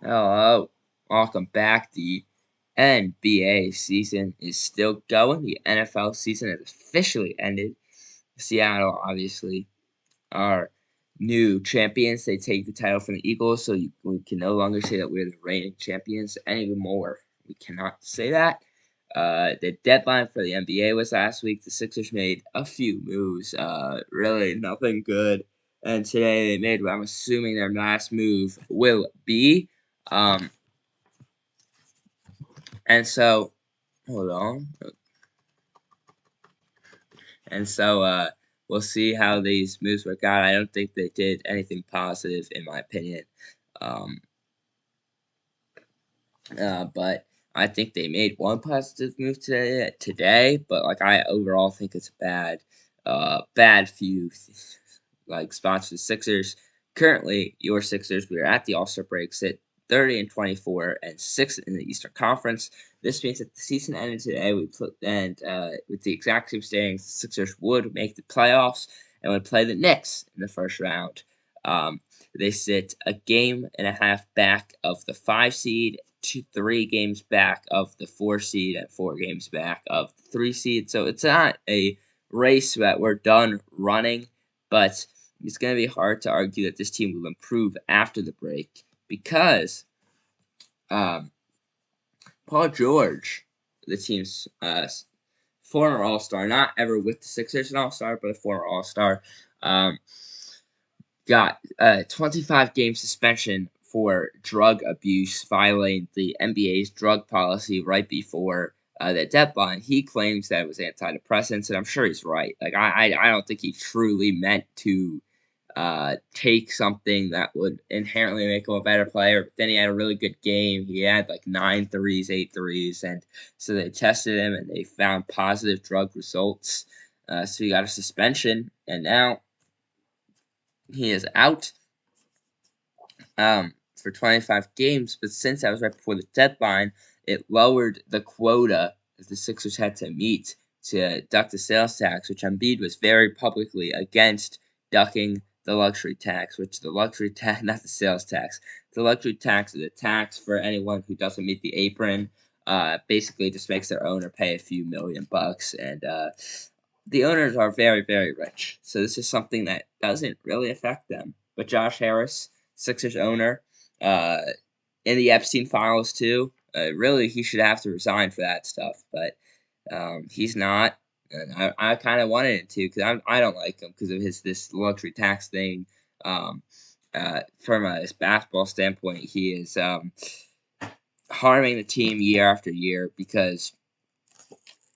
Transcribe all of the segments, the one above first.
Hello, welcome back. The NBA season is still going. The NFL season has officially ended. Seattle, obviously, are new champions. They take the title from the Eagles, so we can no longer say that we're the reigning champions anymore. We cannot say that. The deadline for the NBA was last week. The Sixers made a few moves, really nothing good. And today they made what I'm assuming their last move will be. Um, and so, hold on. And so, we'll see how these moves work out. I don't think they did anything positive, in my opinion. Um, but I think they made one positive move today. But like, I overall think it's bad few like spots for the Sixers. Currently, your Sixers, we are at the All Star break, sit 30-24 and 6 in the Eastern Conference. This means that the season ended today. With the exact same standings, the Sixers would make the playoffs and would play the Knicks in the first round. Um, they sit a game and a half back of the 5 seed, 3 games back of the 4 seed, and 4 games back of the 3 seed. So it's not a race that we're done running, but it's going to be hard to argue that this team will improve after the break because um, Paul George, the team's former All Star, not ever with the Sixers an All Star, but a former All Star, um, got a 25-game suspension for drug abuse, violating the NBA's drug policy right before the deadline. He claims that it was antidepressants, and I'm sure he's right. Like I don't think he truly meant to take something that would inherently make him a better player. But then he had a really good game. He had like 9 threes, 8 threes, and so they tested him and they found positive drug results. So he got a suspension, and now he is out for 25 games. But since that was right before the deadline, it lowered the quota that the Sixers had to meet to duck the sales tax, which Embiid was very publicly against ducking the luxury tax, which the luxury tax, not the sales tax, the luxury tax is a tax for anyone who doesn't meet the apron. Basically, just makes their owner pay a few $1,000,000, and the owners are very, very rich. So this is something that doesn't really affect them. But Josh Harris, Sixers owner, uh, in the Epstein files too. Really, he should have to resign for that stuff, but he's not. And I kind of wanted him to because I don't like him because of this luxury tax thing. Um, from his basketball standpoint, he is harming the team year after year because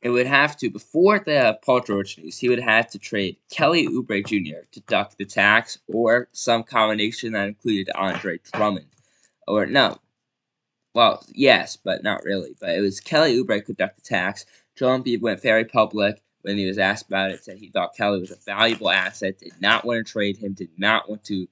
it would have to, before the Paul George news, he would have to trade Kelly Oubre Jr. to duck the tax, or some combination that included Andre Drummond. Or no, well, yes, but not really. But it was Kelly Oubre could duck the tax. Joel Embiid went very public when he was asked about it, said he thought Kelly was a valuable asset, did not want to trade him, did not want to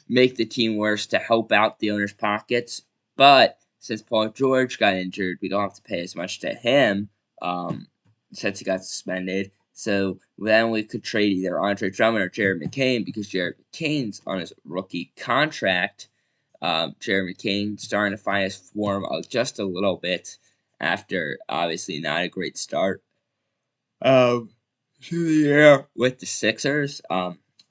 make the team worse to help out the owner's pockets. But since Paul George got injured, we don't have to pay as much to him um, since he got suspended. So then we could trade either Andre Drummond or Jared McCain because Jared McCain's on his rookie contract. Jeremy King starting to find his form just a little bit after obviously not a great start um, to the year with the Sixers.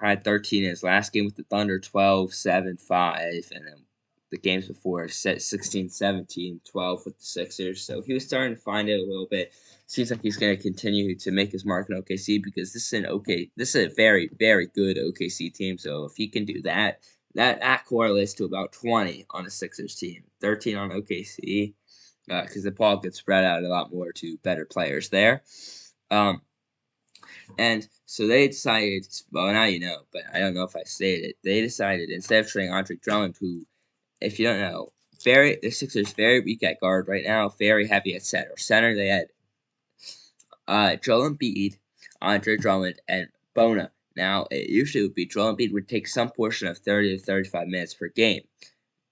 Had 13 in his last game with the Thunder, 12, 7, 5, and then the games before 16, 17, 12 with the Sixers. So he was starting to find it a little bit. Seems like he's going to continue to make his mark in OKC because this is a very, very good OKC team. So if he can do that, that correlates to about 20 on the Sixers team, 13 on OKC, because the ball gets spread out a lot more to better players there. Um, and so they decided, well, now you know, but I don't know if I stated it. They decided instead of trading Andre Drummond, who, if you don't know, the Sixers very weak at guard right now, very heavy at center. Center they had Joel Embiid, Andre Drummond, and Bona. Now it usually would be Joel Embiid would take some portion of 30 to 35 minutes per game.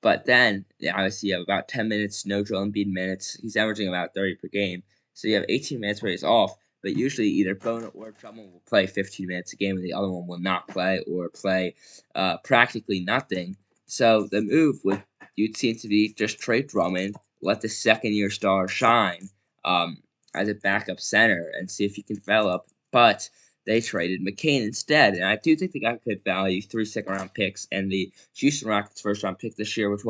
But then, obviously, you have about 10 minutes, no Joel Embiid minutes. He's averaging about 30 per game. So you have 18 minutes where he's off. But usually either Bona or Drummond will play 15 minutes a game and the other one will not play or play practically nothing. So the move with you'd seem to be just trade Drummond, let the second-year star shine as a backup center and see if he can develop. But they traded McCain instead, and I do think they got good value, 3 second-round picks, and the Houston Rockets first-round pick this year, which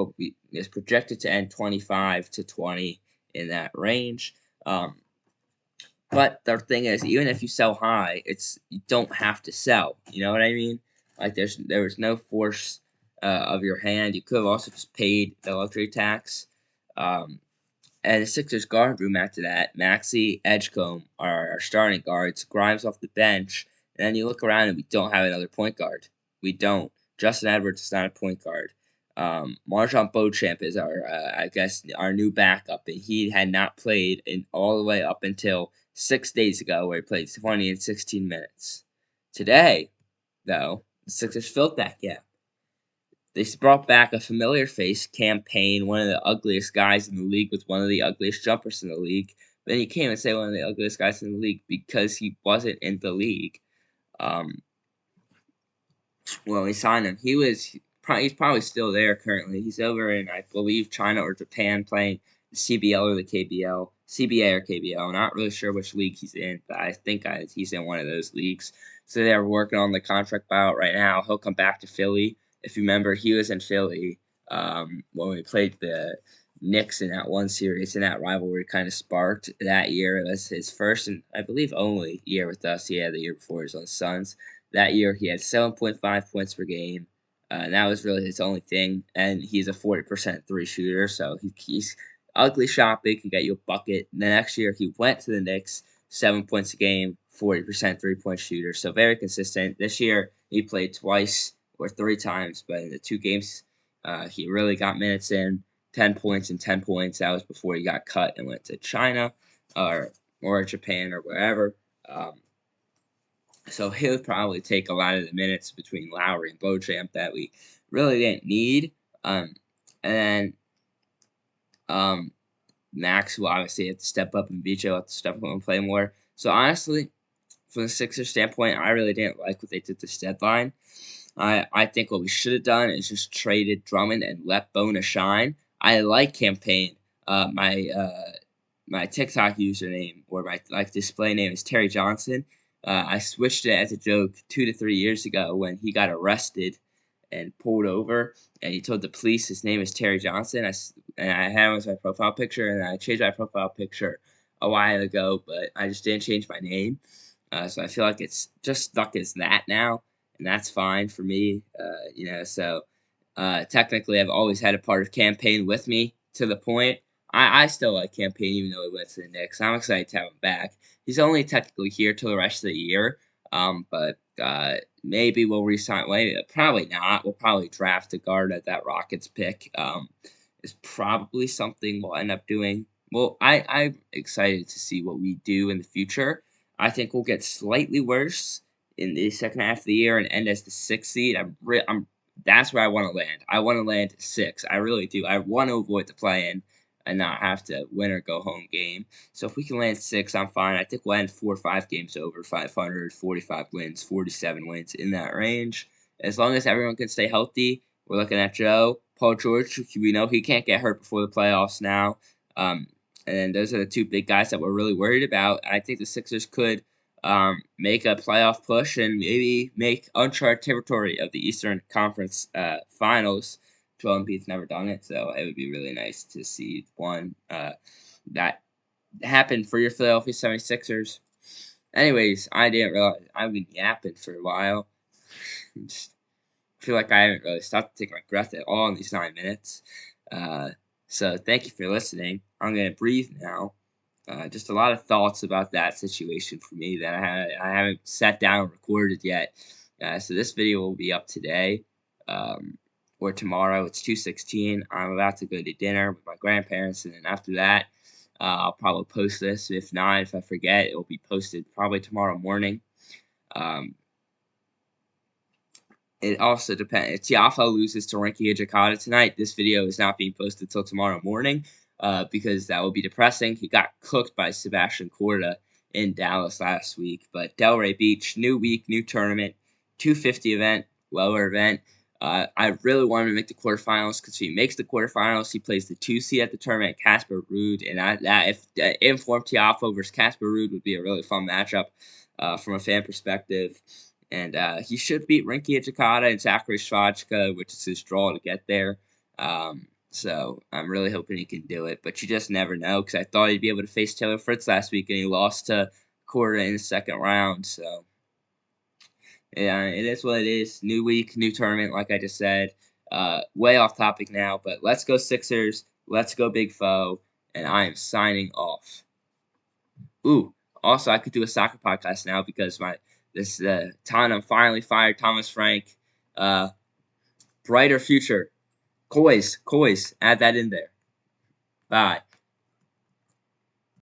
is projected to end 25 to 20 in that range. But the thing is, even if you sell high, you don't have to sell. You know what I mean? Like there was no force of your hand. You could have also just paid the luxury tax. And the Sixers guard room after that, Maxey, Edgecombe are our starting guards. Grimes off the bench, and then you look around and we don't have another point guard. We don't. Justin Edwards is not a point guard. MarJon Beauchamp is I guess, our new backup, and he had not played in all the way up until 6 days ago, where he played 20 and 16 minutes. Today, though, the Sixers filled that gap. They brought back a familiar face, Cam Payne, one of the ugliest guys in the league with one of the ugliest jumpers in the league. Then he came and say one of the ugliest guys in the league because he wasn't in the league. When we signed him, he's probably still there currently. He's over in, I believe, China or Japan playing the CBL or the KBL. CBA or KBL. I'm not really sure which league he's in, but I think he's in one of those leagues. So they're working on the contract buyout right now. He'll come back to Philly. If you remember, he was in Philly when we played the Knicks in that one series, and that rivalry kind of sparked that year. It was his first and, I believe, only year with us. Yeah, the year before he was on the Suns. That year, he had 7.5 points per game. And that was really his only thing. And he's a 40% three shooter, so he's ugly shot big, can get you a bucket. And the next year, he went to the Knicks, 7 points a game, 40% three-point shooter, so very consistent. This year, he played twice or 3 times, but in the 2 games, he really got minutes in, 10 points and 10 points. That was before he got cut and went to China or Japan or wherever. So he'll probably take a lot of the minutes between Lowry and Beauchamp that we really didn't need. And then Max will obviously have to step up, and BJ will have to step up and play more. So honestly, from the Sixers standpoint, I really didn't like what they did this deadline. I think what we should have done is just traded Drummond and let Bona shine. I like Cam Payne. My TikTok username or my display name is Terry Johnson. I switched it as a joke 2 to 3 years ago when he got arrested and pulled over, and he told the police his name is Terry Johnson. I had him as my profile picture, and I changed my profile picture a while ago, but I just didn't change my name. So I feel like it's just stuck as that now, and that's fine for me. So technically I've always had a part of Cam Payne with me to the point. I still like Cam Payne even though he went to the Knicks. I'm excited to have him back. He's only technically here till the rest of the year, but maybe we'll re-sign. Probably not. We'll probably draft a guard at that Rockets pick. Is probably something we'll end up doing. Well, I'm excited to see what we do in the future. I think we'll get slightly worse in the second half of the year and end as the 6th seed. That's where I want to land. I want to land 6. I really do. I want to avoid the play-in and not have to win or go home game. So if we can land 6, I'm fine. I think we'll end 4 or 5 games over 500, 45 wins, 47 wins, in that range. As long as everyone can stay healthy, we're looking at Joe, Paul George. We know he can't get hurt before the playoffs now. And then those are the 2 big guys that we're really worried about. I think the Sixers could make a playoff push and maybe make uncharted territory of the Eastern Conference Finals. Joel Embiid's never done it, so it would be really nice to see one that happen for your Philadelphia 76ers. Anyways, I didn't realize I've been yapping for a while. Just feel like I haven't really stopped to take my breath at all in these 9 minutes. So thank you for listening. I'm going to breathe now. Just a lot of thoughts about that situation for me that I haven't sat down and recorded yet. So this video will be up today or tomorrow. It's 2:16. I'm about to go to dinner with my grandparents, and then after that, I'll probably post this. If not, if I forget, it will be posted probably tomorrow morning. It also depends. If Tiafoe loses to Rinky Hijikata tonight, this video is not being posted till tomorrow morning because that will be depressing. He got cooked by Sebastian Korda in Dallas last week. But Delray Beach, new week, new tournament, 250 event, lower event. I really want him to make the quarterfinals because if he makes the quarterfinals, he plays the 2 seed at the tournament, Casper Ruud, and if Inform Tiafoe versus Casper Ruud would be a really fun matchup from a fan perspective. And he should beat Rinky Hijikata and Zachary Svajka, which is his draw to get there. So I'm really hoping he can do it, but you just never know because I thought he'd be able to face Taylor Fritz last week and he lost to Korda in the second round. So yeah, it is what it is. New week, new tournament, like I just said. Way off topic now, but let's go Sixers. Let's go Big Foe, and I am signing off. Ooh, also I could do a soccer podcast now because this Tottenham finally fired Thomas Frank. Uh, brighter future. Coys, add that in there. Bye.